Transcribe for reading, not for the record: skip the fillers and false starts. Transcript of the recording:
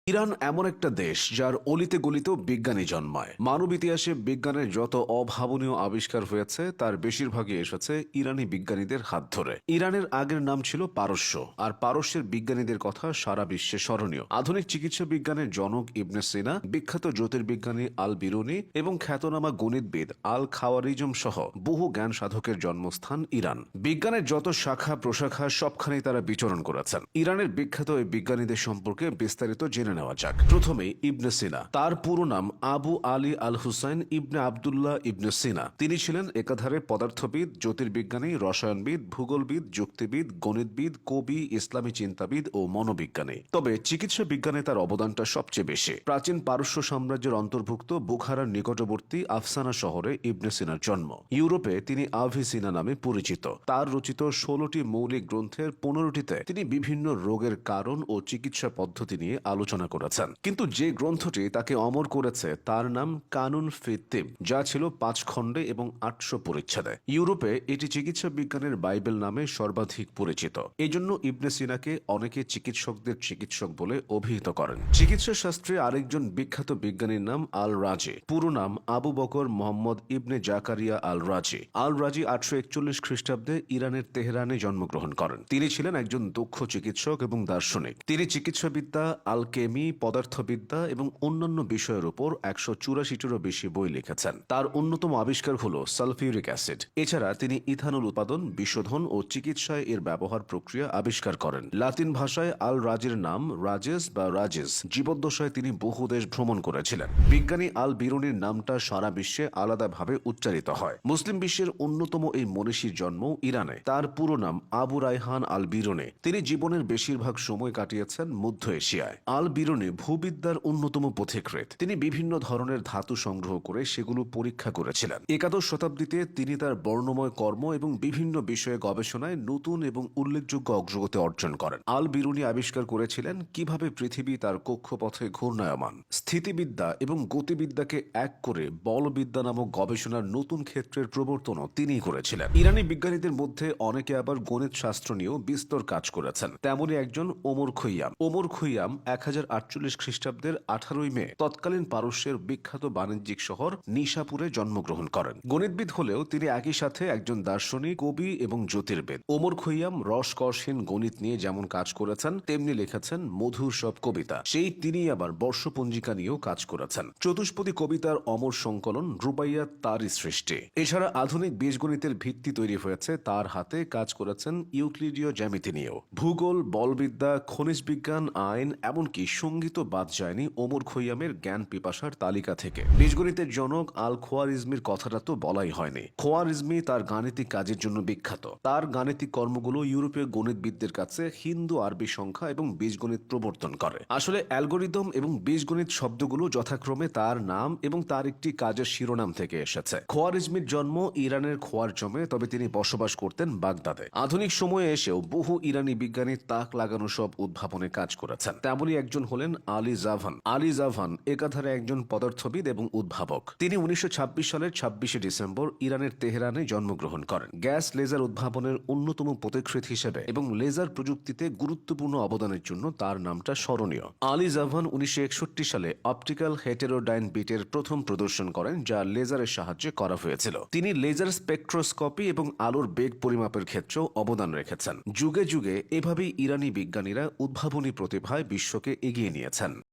Iran এমন একটা দেশ যার অলিতে গলিতেও বিজ্ঞানী জন্মায়। মানব ইতিহাসে বিজ্ঞানের যত অভাবনীয় আবিষ্কার হয়েছে তার বেশিরভাগই এসেছে ইরানি বিজ্ঞানীদের হাত ধরে। ইরানের আগের নাম ছিল পারস্য, আর পারস্যের বিজ্ঞানীদের কথা সারা বিশ্বে স্মরণীয়। আধুনিক চিকিৎসা বিজ্ঞানের জনক ইবনে সিনা, বিখ্যাত জ্যোতির্বিজ্ঞানী আল বিরুনি এবং খ্যাতনামা গণিতবিদ আল খাওয়ারিজম সহ বহু জ্ঞান সাধকের জন্মস্থান ইরান। বিজ্ঞানের যত শাখা প্রশাখা সবখানেই তারা বিচরণ করেছেন। ইরানের বিখ্যাত এই বিজ্ঞানীদের সম্পর্কে বিস্তারিত জেনে নেওয়া যাক। প্রথমে ইবনে সিনা। তার পুরো নাম আবু আলী আল হুসাইন ইবনে আবদুল্লাহ ইবনে সিনা। তিনি ছিলেন একাধারে পদার্থবিদ, জ্যোতির্বিজ্ঞানী, রসায়নবিদ, ভূগোলবিদ, যুক্তিবিদ, গণিতবিদ, কবি, ইসলামী চিন্তাবিদ ও মনোবিজ্ঞানী। তবে চিকিৎসা বিজ্ঞানে তার অবদানটা সবচেয়ে বেশি। প্রাচীন পারস্য সাম্রাজ্যের অন্তর্ভুক্ত বুখারার নিকটবর্তী আফসানা শহরে ইবনে সিনার জন্ম। ইউরোপে তিনি আভিসিনা নামে পরিচিত। তার রচিত 16টি মৌলিক গ্রন্থের 15টিতে তিনি বিভিন্ন রোগের কারণ ও চিকিৎসা পদ্ধতি নিয়ে আলোচনা করেছেন। কিন্তু যে গ্রন্থটি তাকে অমর করেছে তার নাম কানুন ফি তিব, যা ছিল 5 খণ্ডে এবং 800 পরিচ্ছেদে। ইউরোপে এটি চিকিৎসা বিজ্ঞানের বাইবেল নামে সর্বাধিক পরিচিত। এই জন্য ইবনে সিনাকে অনেকে চিকিৎসকদের চিকিৎসক বলে অভিহিত করেন। চিকিৎসা শাস্ত্রে আরেকজন বিখ্যাত বিজ্ঞানীর নাম আল রাজি। পুরো নাম আবু বকর মোহাম্মদ ইবনে জাকারিয়া আল রাজি। আল রাজি 841 খ্রিস্টাব্দে ইরানের তেহরানে জন্মগ্রহণ করেন। তিনি ছিলেন একজন দক্ষ চিকিৎসক এবং দার্শনিক। তিনি চিকিৎসাবিদ্যা, আলকেমি, পদার্থবিদ্যা এবং অন্যান্য বিষয়ের উপর 184টিরও বেশি বই লিখেছেন। তার অন্যতম আবিষ্কার হল সালফিউরিক অ্যাসিড। এছাড়া তিনি ইথানল উৎপাদন, বিশোধন ও চিকিৎসায় এর ব্যবহার প্রক্রিয়া আবিষ্কার করেন। লাতিন ভাষায় আল রাজির নাম রাজেস বা রাজেস। জীবদ্দশায় তিনি বহু দেশ ভ্রমণ করেছিলেন। বিজ্ঞানী আল বিরুনির নামটা সারা বিশ্বে আলাদাভাবে উচ্চারিত হয়। মুসলিম বিশ্বের অন্যতম এই মনীষীর জন্ম ইরানে। তার পুরো নাম আবু রায়হান আল বিরুনি। তিনি জীবনের বেশিরভাগ সময় কাটিয়েছেন মধ্য এশিয়ায়। আল বিরুনি ভূবিদ্যার অন্যতম পথিকৃৎ। তিনি বিভিন্ন ধরনের ধাতু সংগ্রহ করে সেগুলো পরীক্ষা করেছিলেন। একাদশ শতাব্দীতে তিনি তার বর্ণময় কর্ম এবং বিভিন্ন বিষয়ে গবেষণায় নতুন এবং উল্লেখযোগ্য অগ্রগতি অর্জন করেন। আল বিরুনি আবিষ্কার করেছিলেন কিভাবে পৃথিবী তার কক্ষপথে ঘূর্ণায়মান। স্থিতিবিদ্যা এবং গতিবিদ্যাকে এক করে বলবিদ্যা নামক গবেষণার নতুন ক্ষেত্রের প্রবর্তনও তিনিই করেছিলেন। ইরানি বিজ্ঞানীদের মধ্যে অনেকে আবার গণিত শাস্ত্র নিয়েও বিস্তর কাজ করেছেন। তেমনই একজন ওমর খৈয়াম। ওমর খৈয়াম 1048 খ্রিস্টাব্দের 18 মে তৎকালীন পারস্যের বিখ্যাত বাণিজ্যিক শহর নিশাপুরে জন্মগ্রহণ করেন। গণিতবিদ হলেও তিনি একই সাথে একজন দার্শনিক, কবি এবং জ্যোতির্বিদ। ওমর খৈয়াম রসকসহীন গণিত নিয়ে যেমন কাজ করেছেন তেমনি লিখেছেন মধুর সব কবিতা। সেই তিনি আবার বর্ষপঞ্জিকা নিয়েও কাজ করেছেন। চতুষ্পদী কবিতার অমর সংকলন রুবাইয়াত তারই সৃষ্টি। এছাড়া আধুনিক বীজগণিতের ভিত্তি তৈরি হয়েছে তার হাতে। কাজ করেছেন ইউক্লিডীয় জ্যামিতি নিয়েও। ভূগোল, বলবিদ্যা, খনিজ বিজ্ঞান, আইন, এমনকি সঙ্গীতও বাদ যায়নি ওমর খৈয়ামের জ্ঞান পিপাসার তালিকা থেকে। বীজগণিতের জনক আল খোয়ারিজমির কথাটা তো বলাই হয়নি। খোয়ারিজমি তার গাণিতিক কাজের জন্য বিখ্যাত। তার গাণিতিক কর্মগুলো ইউরোপীয় গণিতবিদদের কাছে হিন্দু আরবি সংখ্যা এবং বীজগণিত প্রবর্তন করে। আসলে অ্যালগোরিদম এবং বীজগণিত শব্দগুলো যথাক্রমে তার নাম এবং তার একটি কাজের শিরোনাম থেকে এসেছে। খোয়ারিজমির জন্ম ইরানের খোয়ারজমে, তবে তিনি বসবাস করতেন বাগদাদে। আধুনিক সময়ে এসেও বহু ইরানি বিজ্ঞানী তাক লাগানো সব উদ্ভাবনে কাজ করেছেন। তেমনই একজন হলেন আলী জাভান। আলী জাভান একাধারে একজন পদার্থবিদ এবং উদ্ভাবক। তিনি 1926 সালের 26শে ডিসেম্বর ইরানের তেহরানে জন্মগ্রহণ করেন। গ্যাস লেজার উদ্ভাবনের অন্যতম পথিকৃৎ হিসেবে এবং লেজার প্রযুক্তিতে গুরুত্বপূর্ণ অবদানের জন্য তার নামটা স্মরণীয়। আলী জাভান 1961 সালে অপটিক্যাল হেটেরোডাইন বিটের প্রথম প্রদর্শন করেন, যা লেজারের সাহায্যে করা হয়েছিল। তিনি লেজার স্পেকট্রোস্কোপি এবং আলোর বেগ পরিমাপের ক্ষেত্রেও অবদান রেখেছেন। যুগে যুগে এভাবেই ইরানি বিজ্ঞানীরা উদ্ভাবনী প্রতিভায় বিশ্বকে এগিয়ে নিয়েছেন।